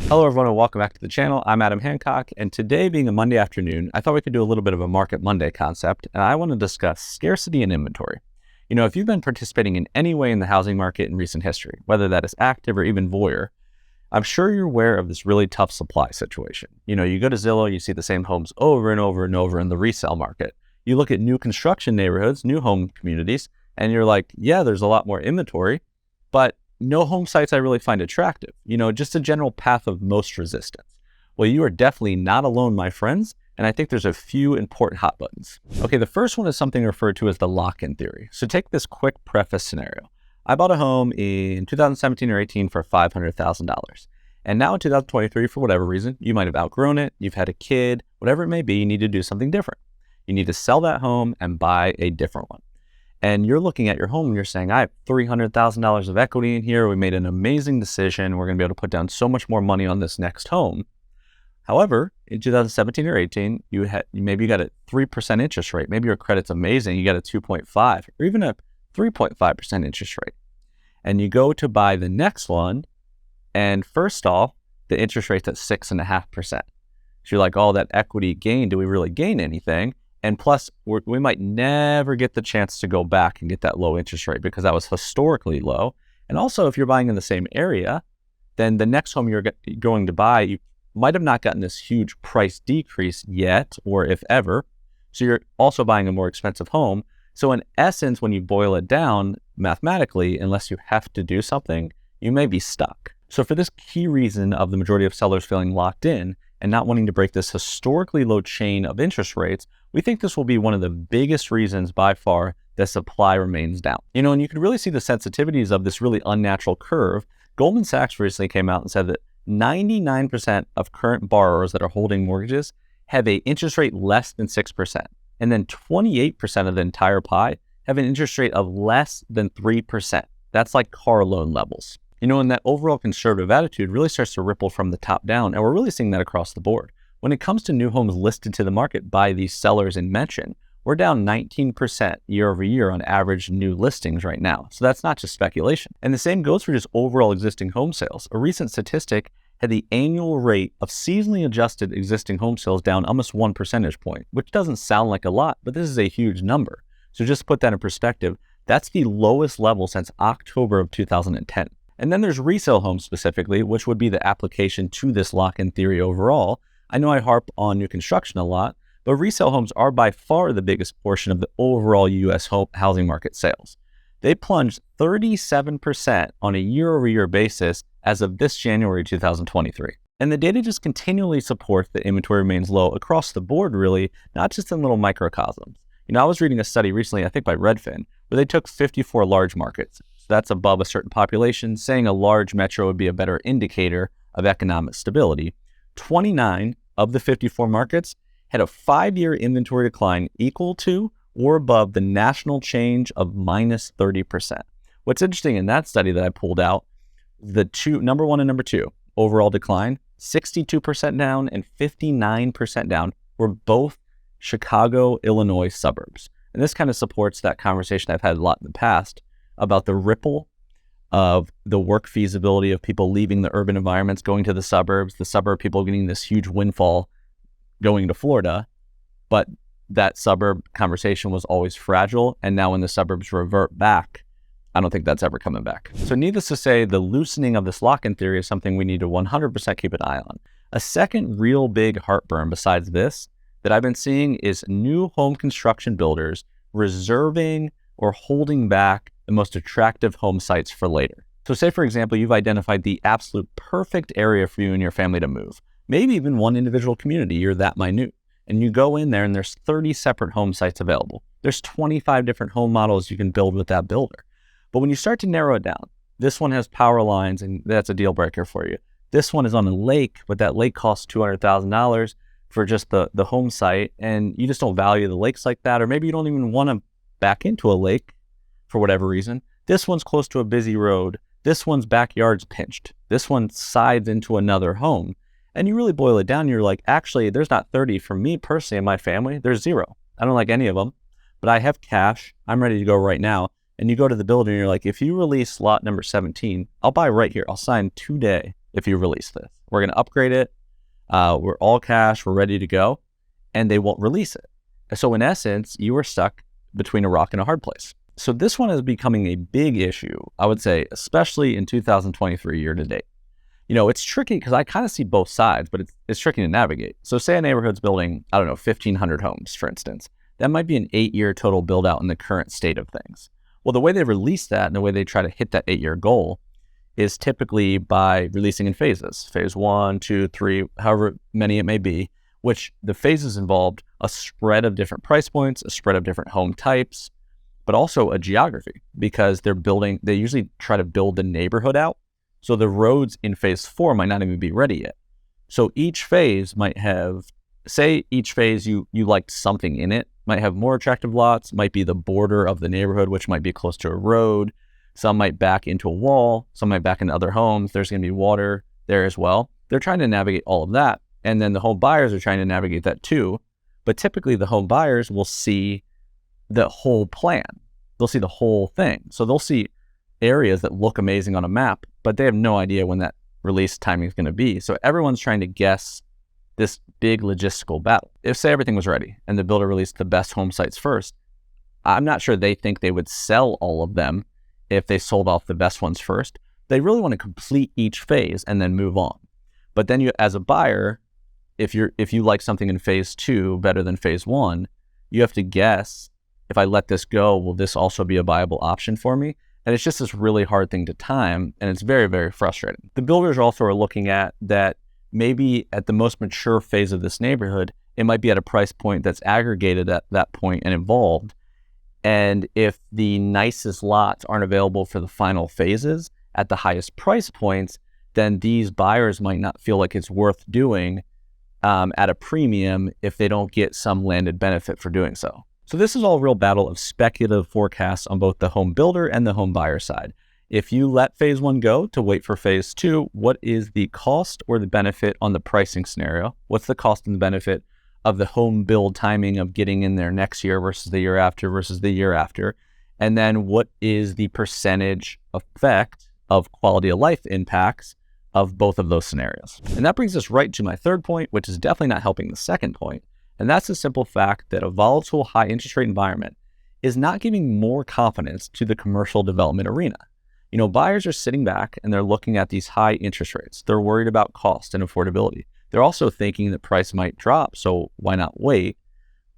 Hello everyone and welcome back to the channel. I'm Adam Hancock, and today being a Monday afternoon, I thought we could do a little bit of a Market Monday concept, and I want to discuss scarcity and inventory. You know, if you've been participating in any way in the housing market in recent history, whether that is active or even voyeur, I'm sure you're aware of this really tough supply situation. You know, you go to Zillow, you see the same homes over and over and over in the resale market. You look at new construction neighborhoods, new home communities, and you're like, yeah, there's a lot more inventory, but no home sites I really find attractive. You know, just a general path of most resistance. Well, you are definitely not alone, my friends, and I think there's a few important hot buttons. Okay, the first one is something referred to as the lock-in theory. So take this quick preface scenario. I bought a home in 2017 or 18 for $500,000. And now in 2023, for whatever reason, you might have outgrown it, you've had a kid, whatever it may be, you need to do something different. You need to sell that home and buy a different one. And you're looking at your home and you're saying, I have $300,000 of equity in here. We made an amazing decision. We're going to be able to put down so much more money on this next home. However, in 2017 or 18, maybe you got a 3% interest rate. Maybe your credit's amazing. You got a 2.5 or even a 3.5% interest rate. And you go to buy the next one. And first off, the interest rate's at 6.5%. So you're like, oh, that equity gain, do we really gain anything? And plus, we might never get the chance to go back and get that low interest rate because that was historically low. And also, if you're buying in the same area, then the next home you're going to buy, you might have not gotten this huge price decrease yet, or if ever. So you're also buying a more expensive home. So in essence, when you boil it down mathematically, unless you have to do something, you may be stuck. So for this key reason of the majority of sellers feeling locked in and not wanting to break this historically low chain of interest rates, we think this will be one of the biggest reasons by far that supply remains down. You know, and you can really see the sensitivities of this really unnatural curve. Goldman Sachs recently came out and said that 99% of current borrowers that are holding mortgages have an interest rate less than 6%. And then 28% of the entire pie have an interest rate of less than 3%. That's like car loan levels. You know, and that overall conservative attitude really starts to ripple from the top down, and we're really seeing that across the board. When it comes to new homes listed to the market by these sellers in mention, we're down 19% year over year on average new listings right now. So that's not just speculation. And the same goes for just overall existing home sales. A recent statistic had the annual rate of seasonally adjusted existing home sales down almost 1 percentage point, which doesn't sound like a lot, but this is a huge number. So just to put that in perspective, that's the lowest level since October of 2010. And then there's resale homes specifically, which would be the application to this lock-in theory overall. I know I harp on new construction a lot, but resale homes are by far the biggest portion of the overall U.S. housing market sales. They plunged 37% on a year-over-year basis as of this January 2023. And the data just continually supports that inventory remains low across the board, really, not just in little microcosms. You know, I was reading a study recently, I think by Redfin, where they took 54 large markets. So that's above a certain population, saying a large metro would be a better indicator of economic stability. 29 of the 54 markets had a 5-year inventory decline equal to or above the national change of minus 30%. What's interesting in that study that I pulled out, the number one and number two overall decline, 62% down and 59% down, were both Chicago, Illinois suburbs. And this kind of supports that conversation I've had a lot in the past about the ripple of the work feasibility of people leaving the urban environments, going to the suburb people getting this huge windfall going to Florida. But that suburb conversation was always fragile. And now when the suburbs revert back, I don't think that's ever coming back. So needless to say, the loosening of this lock-in theory is something we need to 100% keep an eye on. A second real big heartburn besides this that I've been seeing is new home construction builders reserving or holding back the most attractive home sites for later. So say, for example, you've identified the absolute perfect area for you and your family to move, maybe even one individual community, you're that minute. And you go in there and there's 30 separate home sites available. There's 25 different home models you can build with that builder. But when you start to narrow it down, this one has power lines and that's a deal breaker for you. This one is on a lake, but that lake costs $200,000 for just the home site, and you just don't value the lakes like that, or maybe you don't even want to back into a lake for whatever reason. This one's close to a busy road. This one's backyard's pinched. This one sides into another home. And you really boil it down, you're like, actually, there's not 30 for me personally and my family. There's 0. I don't like any of them, but I have cash. I'm ready to go right now. And you go to the builder and you're like, if you release lot number 17, I'll buy right here. I'll sign today. if you release this. We're going to upgrade it. We're all cash. We're ready to go. And they won't release it. So in essence, you are stuck between a rock and a hard place. So this one is becoming a big issue, I would say, especially in 2023 year to date. It's tricky because I kind of see both sides, but it's tricky to navigate. So say a neighborhood's building, 1,500 homes, for instance. That might be an 8-year total build out in the current state of things. Well, the way they release that and the way they try to hit that 8-year goal is typically by releasing in phases. Phase 1, 2, 3, however many it may be, which the phases involved a spread of different price points, a spread of different home types, but also a geography, because they usually try to build the neighborhood out. So the roads in phase 4 might not even be ready yet. So each phase might have, say each phase you liked something in it, might have more attractive lots, might be the border of the neighborhood, which might be close to a road. Some might back into a wall, some might back into other homes. There's going to be water there as well. They're trying to navigate all of that. And then the home buyers are trying to navigate that too. But typically the home buyers will see the whole plan. They'll see the whole thing. So they'll see areas that look amazing on a map, but they have no idea when that release timing is going to be. So everyone's trying to guess this big logistical battle. If say everything was ready and the builder released the best home sites first, I'm not sure they think they would sell all of them if they sold off the best ones first. They really want to complete each phase and then move on. But then you, as a buyer, if you like something in phase 2 better than phase 1, you have to guess, if I let this go, will this also be a viable option for me? And it's just this really hard thing to time, and it's very, very frustrating. The builders also are looking at that maybe at the most mature phase of this neighborhood, it might be at a price point that's aggregated at that point and involved. And if the nicest lots aren't available for the final phases at the highest price points, then these buyers might not feel like it's worth doing at a premium if they don't get some landed benefit for doing so. So this is all a real battle of speculative forecasts on both the home builder and the home buyer side. If you let phase 1 go to wait for phase 2, what is the cost or the benefit on the pricing scenario? What's the cost and the benefit of the home build timing of getting in there next year versus the year after versus the year after? And then what is the percentage effect of quality of life impacts of both of those scenarios? And that brings us right to my third point, which is definitely not helping the second point. And that's the simple fact that a volatile high interest rate environment is not giving more confidence to the commercial development arena. Buyers are sitting back and they're looking at these high interest rates. They're worried about cost and affordability. They're also thinking that price might drop, so why not wait?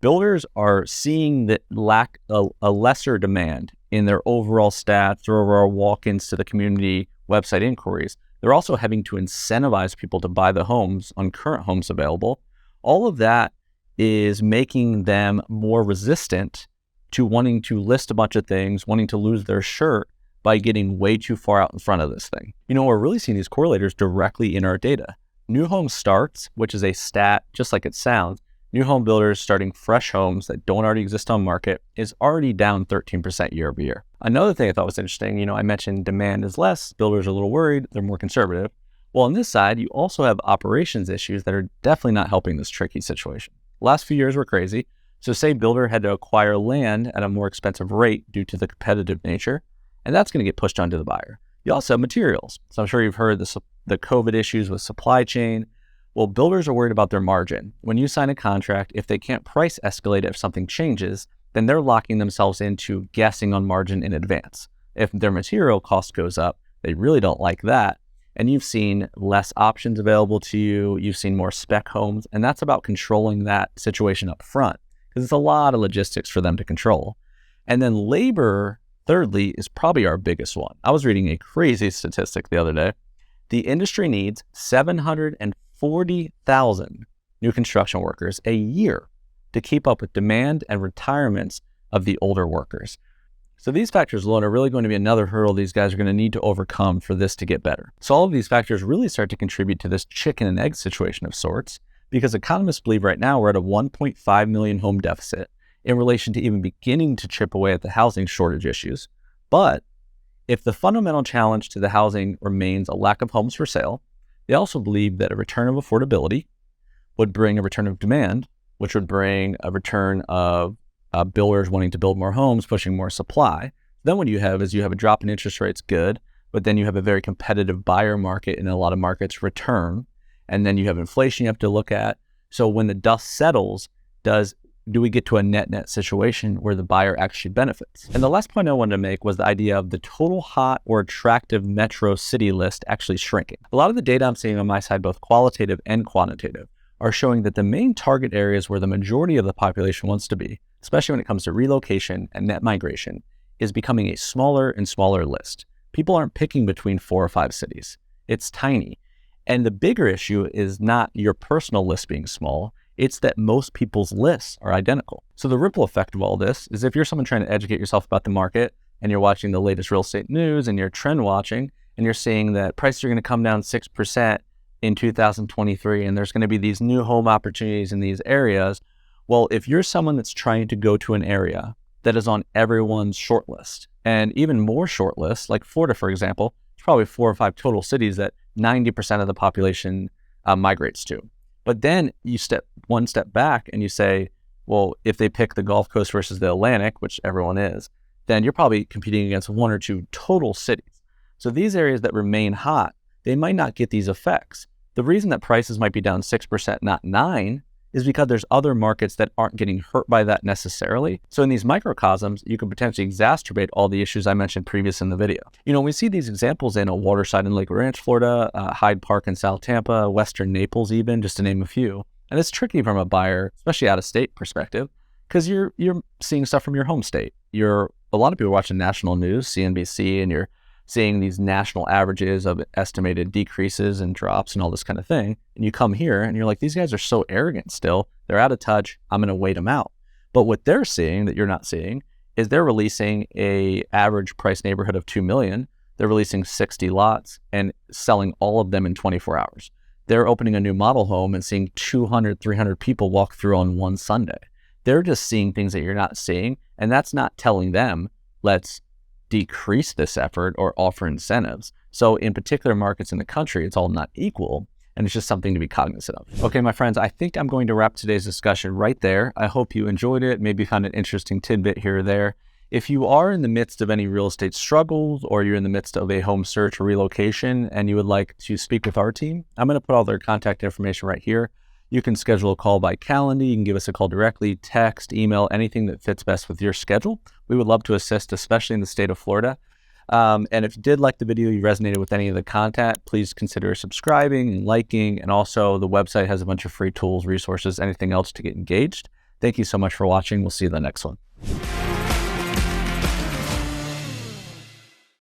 Builders are seeing that lack a lesser demand in their overall stats, their overall walk-ins to the community website inquiries. They're also having to incentivize people to buy the homes on current homes available. All of that is making them more resistant to wanting to list a bunch of things, wanting to lose their shirt by getting way too far out in front of this thing. We're really seeing these correlators directly in our data. New home starts, which is a stat just like it sounds, new home builders starting fresh homes that don't already exist on market is already down 13% year over year. Another thing I thought was interesting, I mentioned demand is less, builders are a little worried, they're more conservative. Well, on this side, you also have operations issues that are definitely not helping this tricky situation. Last few years were crazy. So say builder had to acquire land at a more expensive rate due to the competitive nature, and that's going to get pushed onto the buyer. You also have materials. So I'm sure you've heard the COVID issues with supply chain. Well, builders are worried about their margin. When you sign a contract, if they can't price escalate if something changes, then they're locking themselves into guessing on margin in advance. If their material cost goes up, they really don't like that. And you've seen less options available to you. You've seen more spec homes, and that's about controlling that situation up front because it's a lot of logistics for them to control. And then labor, thirdly, is probably our biggest one. I was reading a crazy statistic the other day. The industry needs 740,000 new construction workers a year to keep up with demand and retirements of the older workers. So these factors alone are really going to be another hurdle these guys are going to need to overcome for this to get better. So all of these factors really start to contribute to this chicken and egg situation of sorts, because economists believe right now we're at a 1.5 million home deficit in relation to even beginning to chip away at the housing shortage issues. But if the fundamental challenge to the housing remains a lack of homes for sale, they also believe that a return of affordability would bring a return of demand, which would bring a return of builders wanting to build more homes, pushing more supply. Then what you have is you have a drop in interest rates, good. but then you have a very competitive buyer market in a lot of markets return. And then you have inflation you have to look at. So when the dust settles, do we get to a net-net situation where the buyer actually benefits? And the last point I wanted to make was the idea of the total hot or attractive metro city list actually shrinking. A lot of the data I'm seeing on my side, both qualitative and quantitative, are showing that the main target areas where the majority of the population wants to be, especially when it comes to relocation and net migration, is becoming a smaller and smaller list. People aren't picking between 4 or 5 cities. It's tiny. And the bigger issue is not your personal list being small, it's that most people's lists are identical. So the ripple effect of all this is if you're someone trying to educate yourself about the market and you're watching the latest real estate news and you're trend watching and you're seeing that prices are going to come down 6% in 2023 and there's going to be these new home opportunities in these areas. Well, if you're someone that's trying to go to an area that is on everyone's short list and even more short lists, like Florida, for example, it's probably 4 or 5 total cities that 90% of the population migrates to. But then you step one step back and you say, well, if they pick the Gulf Coast versus the Atlantic, which everyone is, then you're probably competing against 1 or 2 total cities. So these areas that remain hot, they might not get these effects. The reason that prices might be down 6%, not 9%, is because there's other markets that aren't getting hurt by that necessarily. So in these microcosms, you can potentially exacerbate all the issues I mentioned previous in the video. You know, we see these examples in a waterside in Lake Ranch, Florida, Hyde Park in South Tampa, Western Naples even, just to name a few. And it's tricky from a buyer, especially out of state perspective, because you're seeing stuff from your home state. A lot of people are watching national news, CNBC, and you're seeing these national averages of estimated decreases and drops and all this kind of thing. And you come here and you're like, these guys are so arrogant still. They're out of touch. I'm going to wait them out. But what they're seeing that you're not seeing is they're releasing a average price neighborhood of 2 million. They're releasing 60 lots and selling all of them in 24 hours. They're opening a new model home and seeing 200, 300 people walk through on one Sunday. They're just seeing things that you're not seeing. And that's not telling them, let's decrease this effort or offer incentives. So in particular markets in the country, it's all not equal. And it's just something to be cognizant of. Okay, my friends, I think I'm going to wrap today's discussion right there. I hope you enjoyed it, maybe found an interesting tidbit here or there. If you are in the midst of any real estate struggles or you're in the midst of a home search or relocation and you would like to speak with our team, I'm going to put all their contact information right here. You can schedule a call by calendar. You can give us a call directly, text, email, anything that fits best with your schedule. We would love to assist, especially in the state of Florida. And if you did like the video, you resonated with any of the content, please consider subscribing and liking. And also the website has a bunch of free tools, resources, anything else to get engaged. Thank you so much for watching. We'll see you in the next one.